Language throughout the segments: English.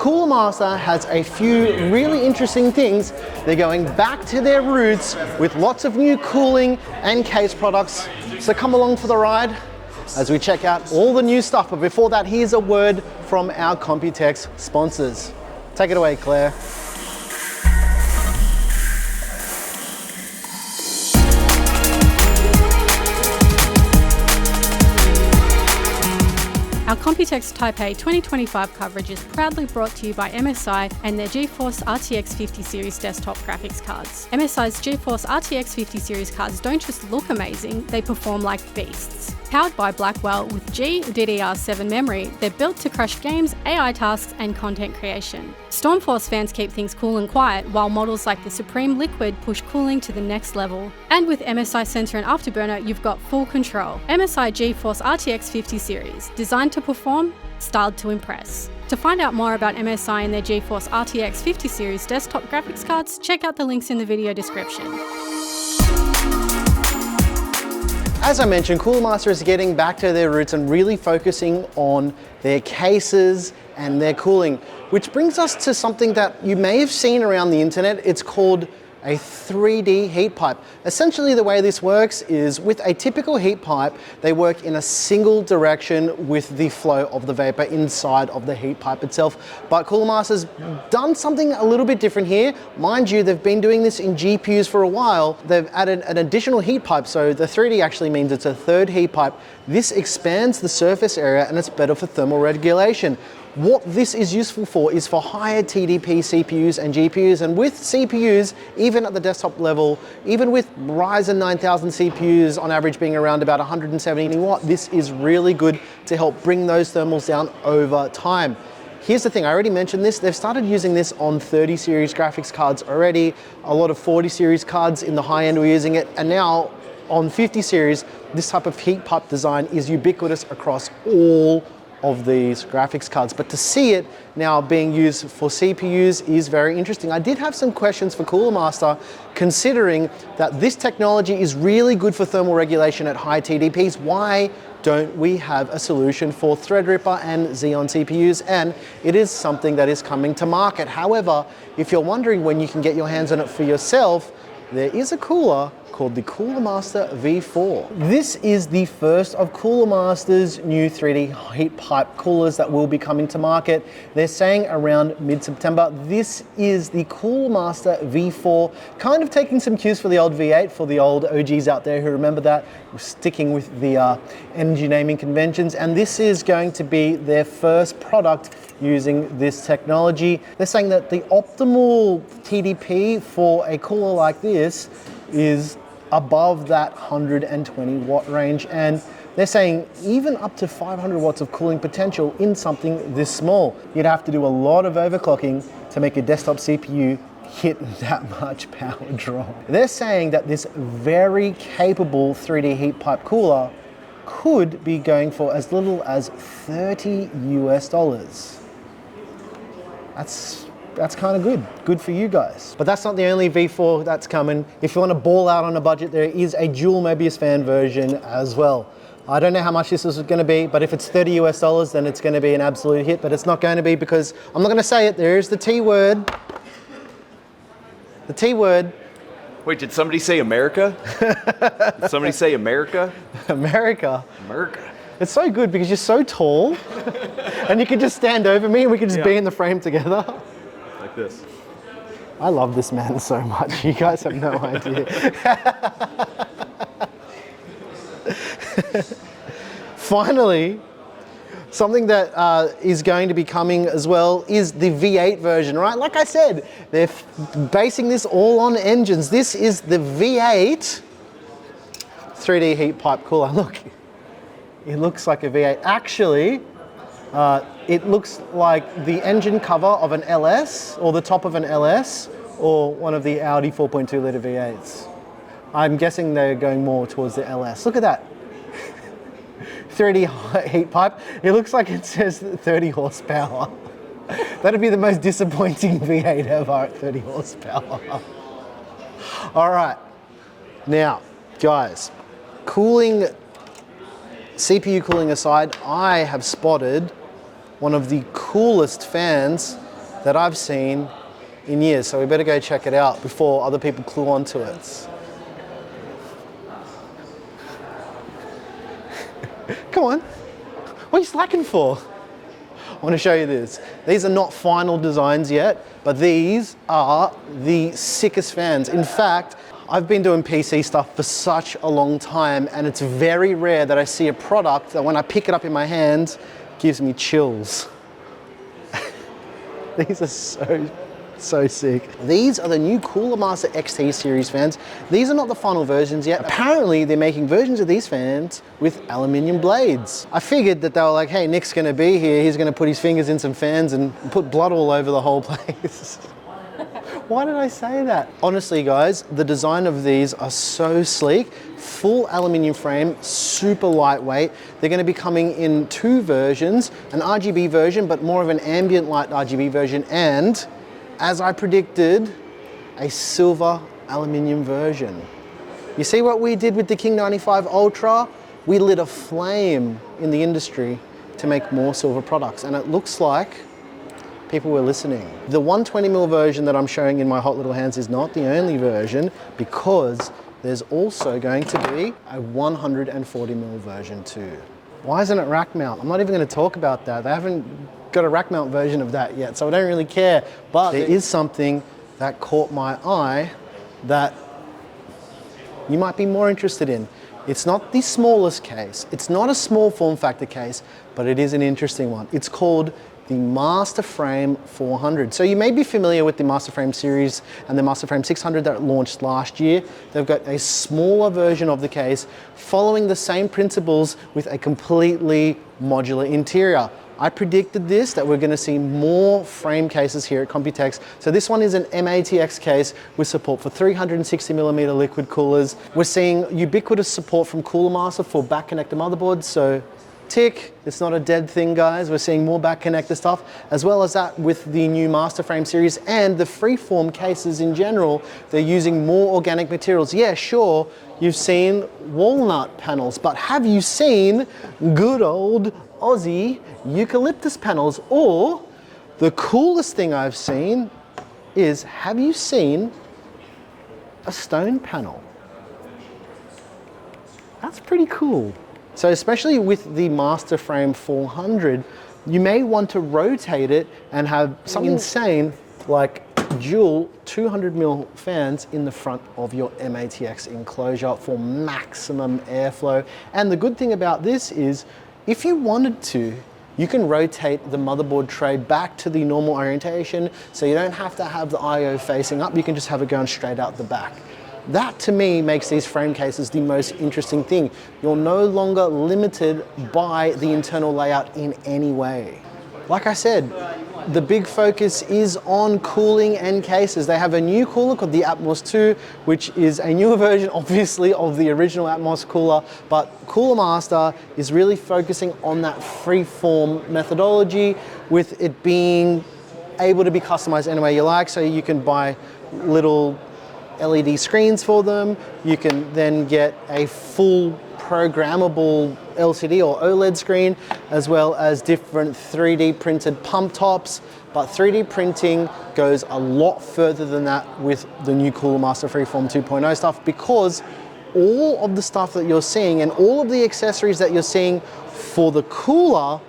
Cooler Master has a few really interesting things. They're going back to their roots with lots of new cooling and case products. So come along for the ride as we check out all the new stuff. But before that, here's a word from our Computex sponsors. Take it away, Claire. Our Computex Type A 2025 coverage is proudly brought to you by MSI and their GeForce RTX 50 series desktop graphics cards. MSI's GeForce RTX 50 series cards don't just look amazing, they perform like beasts. Powered by Blackwell with GDDR7 memory, they're built to crush games, AI tasks, and content creation. Stormforce fans keep things cool and quiet, while models like the Supreme Liquid push cooling to the next level. And with MSI Sensor and Afterburner, you've got full control. MSI GeForce RTX 50 series, designed to perform, styled to impress. To find out more about MSI and their GeForce RTX 50 series desktop graphics cards, check out the links in the video description. As I mentioned, Cooler Master is getting back to their roots and really focusing on their cases and their cooling, which brings us to something that you may have seen around the internet. It's called a 3D heat pipe. Essentially, the way this works is with a typical heat pipe, they work in a single direction with the flow of the vapor inside of the heat pipe itself. But Cooler Master's done something a little bit different here. Mind you, they've been doing this in GPUs for a while. They've added an additional heat pipe. So the 3D actually means it's a third heat pipe. This expands the surface area and it's better for thermal regulation. What this is useful for is for higher TDP CPUs and GPUs, and with CPUs, even at the desktop level, even with Ryzen 9000 CPUs on average being around about 170 watt, this is really good to help bring those thermals down over time. Here's the thing, I already mentioned this, they've started using this on 30 series graphics cards already. A lot of 40 series cards in the high end were using it, and now on 50 series, this type of heat pipe design is ubiquitous across all of these graphics cards. But to see it now being used for CPUs is very interesting. I did have some questions for Cooler Master, considering that this technology is really good for thermal regulation at high TDPs. Why don't we have a solution for Threadripper and Xeon CPUs? And it is something that is coming to market. However, if you're wondering when you can get your hands on it for yourself, there is a cooler called the Cooler Master V4. This is the first of Cooler Master's new 3D heat pipe coolers that will be coming to market. They're saying around mid-September. This is the Cooler Master V4, kind of taking some cues for the old V8, for the old OGs out there who remember that, sticking with the energy naming conventions. And this is going to be their first product using this technology. They're saying that the optimal TDP for a cooler like this is above that 120 watt range, and they're saying even up to 500 watts of cooling potential in something this small. You'd have to do a lot of overclocking to make a desktop CPU hit that much power draw. They're saying that this very capable 3D heat pipe cooler could be going for as little as $30 US. That's kind of good. Good for you guys. But that's not the only V4 that's coming. If you want to ball out on a budget, there is a dual Mobius fan version as well. I don't know how much this is going to be, but if it's $30 US, then it's going to be an absolute hit. But it's not going to be, because I'm not going to say it. There's the T word. The T word. Wait, did somebody say America? Did somebody say America? America. America. It's so good because you're so tall and you can just stand over me and we can just be in the frame together. Like this. I love this man so much. You guys have no idea. Finally, something that is going to be coming as well is the V8 version, right? Like I said, they're basing this all on engines. This is the V8 3D heat pipe cooler. Look, it looks like a V8. Actually, it looks like the engine cover of an LS, or the top of an LS, or one of the Audi 4.2 litre V8s. I'm guessing they're going more towards the LS. Look at that. 3D heat pipe. It looks like it says 30 horsepower. That'd be the most disappointing V8 ever at 30 horsepower. All right, now, guys, cooling, CPU cooling aside, I have spotted one of the coolest fans that I've seen in years. So we better go check it out before other people clue onto it. Come on, what are you slacking for? I want to show you this. These are not final designs yet, but these are the sickest fans. In fact, I've been doing PC stuff for such a long time, and it's very rare that I see a product that when I pick it up in my hands, gives me chills. These are so sick. These are the new Cooler Master XT series fans. These are not the final versions yet. Apparently, they're making versions of these fans with aluminium blades. I figured that they were like, hey, Nick's gonna be here. He's gonna put his fingers in some fans and put blood all over the whole place. Why did I say that? Honestly, guys, the design of these are so sleek. Full aluminium frame, super lightweight. They're going to be coming in two versions, an RGB version, but more of an ambient light RGB version, and, as I predicted, a silver aluminium version. You see what we did with the King 95 Ultra? We lit a flame in the industry to make more silver products, and it looks like people were listening. The 120mm version that I'm showing in my hot little hands is not the only version, because there's also going to be a 140mm version too. Why isn't it rack mount? I'm not even going to talk about that. They haven't got a rack mount version of that yet, so I don't really care. But there is something that caught my eye that you might be more interested in. It's not the smallest case. It's not a small form factor case, but it is an interesting one. It's called the MasterFrame 400. So you may be familiar with the MasterFrame series and the MasterFrame 600 that launched last year. They've got a smaller version of the case following the same principles with a completely modular interior. I predicted this, that we're going to see more frame cases here at Computex. So this one is an MATX case with support for 360mm liquid coolers. We're seeing ubiquitous support from Cooler Master for back connector motherboards. So tick, it's not a dead thing, guys. We're seeing more back connector stuff, as well as that with the new MasterFrame series and the freeform cases in general. They're using more organic materials. Yeah, sure, you've seen walnut panels, but have you seen good old Aussie eucalyptus panels? Or the coolest thing I've seen is, have you seen a stone panel? That's pretty cool. So especially with the MasterFrame 400, you may want to rotate it and have something insane like dual 200mm fans in the front of your MATX enclosure for maximum airflow. And the good thing about this is, if you wanted to, you can rotate the motherboard tray back to the normal orientation, so you don't have to have the I/O facing up. You can just have it going straight out the back. That, to me, makes these frame cases the most interesting thing. You're no longer limited by the internal layout in any way. Like I said, the big focus is on cooling and cases. They have a new cooler called the Atmos 2, which is a newer version, obviously, of the original Atmos cooler, but Cooler Master is really focusing on that freeform methodology, with it being able to be customized any way you like. So you can buy little LED screens for them. You can then get a full programmable LCD or OLED screen, as well as different 3D printed pump tops. But 3D printing goes a lot further than that with the new Cooler Master Freeform 2.0 stuff, because all of the stuff that you're seeing and all of the accessories that you're seeing for the cooler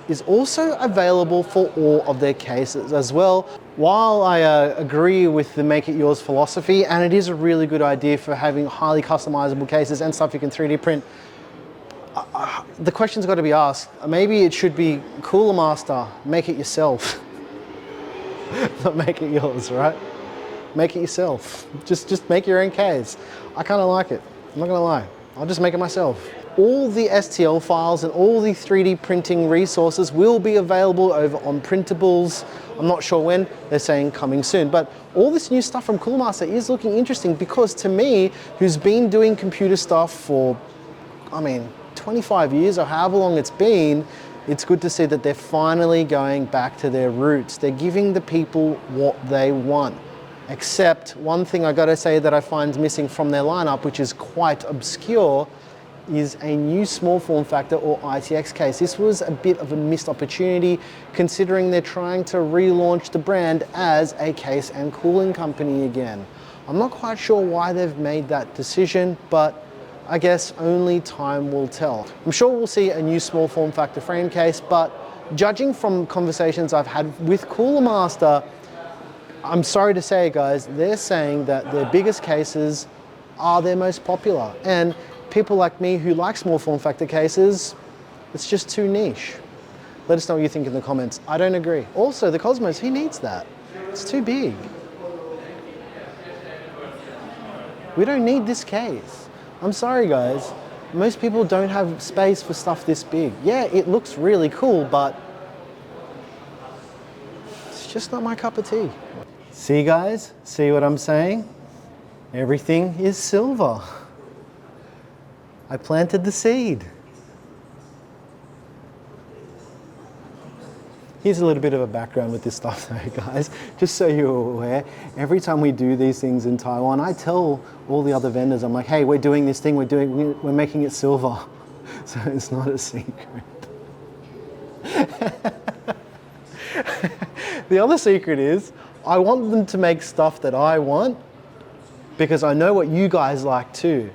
is also available for all of their cases as well. While I agree with the make it yours philosophy, and it is a really good idea for having highly customizable cases and stuff you can 3D print, the question's got to be asked. Maybe it should be Cooler Master, make it yourself. Not make it yours, right? Make it yourself. Just make your own case. I kind of like it. I'm not gonna lie. I'll just make it myself. All the STL files and all the 3D printing resources will be available over on Printables. I'm not sure when, they're saying coming soon. But all this new stuff from Cooler Master is looking interesting, because to me, who's been doing computer stuff for, 25 years or however long it's been, it's good to see that they're finally going back to their roots. They're giving the people what they want. Except one thing I gotta say that I find missing from their lineup, which is quite obscure, is a new small form factor or ITX case. This was a bit of a missed opportunity considering they're trying to relaunch the brand as a case and cooling company again. I'm not quite sure why they've made that decision, but I guess only time will tell. I'm sure we'll see a new small form factor frame case, but judging from conversations I've had with Cooler Master, I'm sorry to say, guys, they're saying that their biggest cases are their most popular. And people like me who like small form factor cases, it's just too niche. Let us know what you think in the comments. I don't agree. Also, the Cosmos, who needs that? It's too big. We don't need this case. I'm sorry, guys. Most people don't have space for stuff this big. Yeah, it looks really cool, but it's just not my cup of tea. See, guys? See what I'm saying? Everything is silver. I planted the seed. Here's a little bit of a background with this stuff though, guys. Just so you're aware, every time we do these things in Taiwan, I tell all the other vendors, I'm like, hey, we're doing this thing, we're making it silver. So it's not a secret. The other secret is, I want them to make stuff that I want because I know what you guys like too.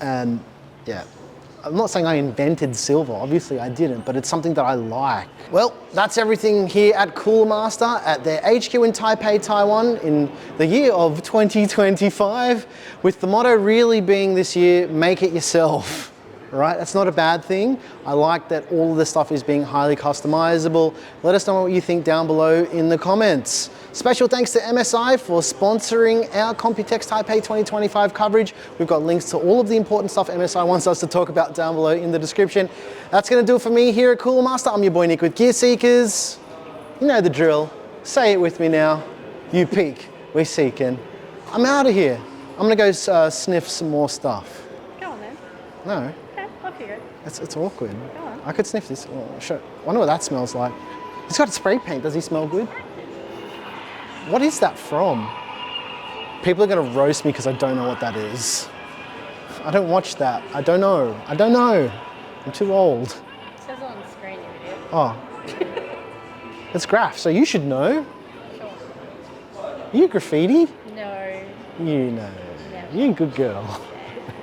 And yeah, I'm not saying I invented silver, obviously I didn't, but it's something that I like. Well, that's everything here at Cooler Master at their HQ in Taipei, Taiwan in the year of 2025, with the motto really being this year, make it yourself. Right, that's not a bad thing. I like that all of the stuff is being highly customizable. Let us know what you think down below in the comments. Special thanks to MSI for sponsoring our Computex Taipei 2025 coverage. We've got links to all of the important stuff MSI wants us to talk about down below in the description. That's gonna do it for me here at Cooler Master. I'm your boy Nick with Gear Seekers. You know the drill. Say it with me now. You peek, we're seeking. I'm out of here. I'm gonna go sniff some more stuff. Go on then. No. Off you go. It's awkward. Go on. I could sniff this. Oh, sure. I wonder what that smells like. He's got spray paint. Does he smell good? What is that from? People are going to roast me because I don't know what that is. I don't watch that. I don't know. I don't know. I'm too old. It says it on the screen, you idiot. Oh. It's graph, so you should know. Sure. You graffiti? No. You know. Yeah. You're a good girl.